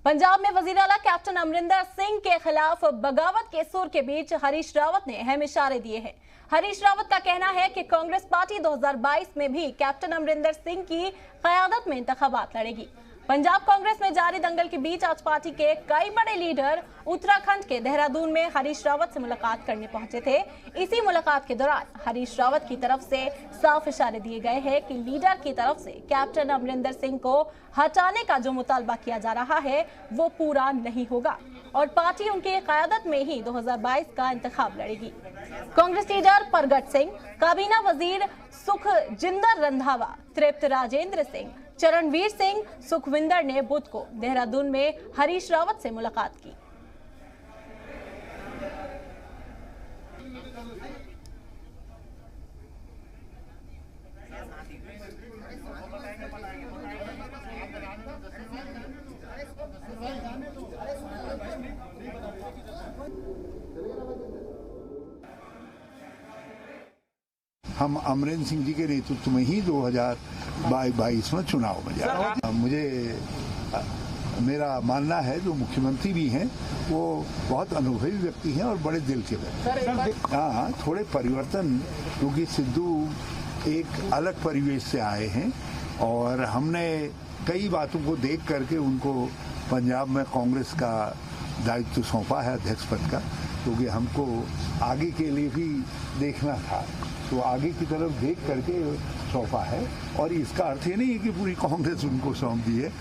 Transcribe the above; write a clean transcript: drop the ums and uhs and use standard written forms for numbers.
पंजाब में वजीर आला कैप्टन अमरिंदर सिंह के खिलाफ बगावत के सुर के बीच हरीश रावत ने अहम इशारे दिए हैं। हरीश रावत का कहना है कि कांग्रेस पार्टी 2022 में भी कैप्टन अमरिंदर सिंह की क़यादत में इंतखाबात लड़ेगी। पंजाब कांग्रेस में जारी दंगल के बीच आज पार्टी के कई बड़े लीडर उत्तराखंड के देहरादून में हरीश रावत से मुलाकात करने पहुंचे थे। इसी मुलाकात के दौरान हरीश रावत की तरफ से साफ इशारे दिए गए हैं कि लीडर की तरफ से कैप्टन अमरिंदर सिंह को हटाने का जो मुतालबा किया जा रहा है वो पूरा नहीं होगा और पार्टी उनकी क़यादत में ही 2022 का इंतखाब लड़ेगी। कांग्रेस लीडर परगट सिंह, काबीना वजीर सुखजिंदर रंधावा, तृप्त राजेंद्र सिंह, चरणवीर सिंह, सुखविंदर ने बुध को देहरादून में हरीश रावत से मुलाकात की। हम अमरिंदर सिंह जी के नेतृत्व में ही 2022 में चुनाव में जा रहे हैं। मुझे मेरा मानना है जो मुख्यमंत्री भी हैं वो बहुत अनुभवी व्यक्ति हैं और बड़े दिल के व्यक्ति। हाँ, थोड़े परिवर्तन, क्योंकि सिद्धू एक अलग परिवेश से आए हैं और हमने कई बातों को देख करके उनको पंजाब में कांग्रेस का दायित्व सौंपा है, अध्यक्ष पद का, क्योंकि हमको आगे के लिए भी देखना था, तो आगे की तरफ देख करके सौंपा है। और इसका अर्थ ये नहीं है कि पूरी कांग्रेस उनको सौंप दी है,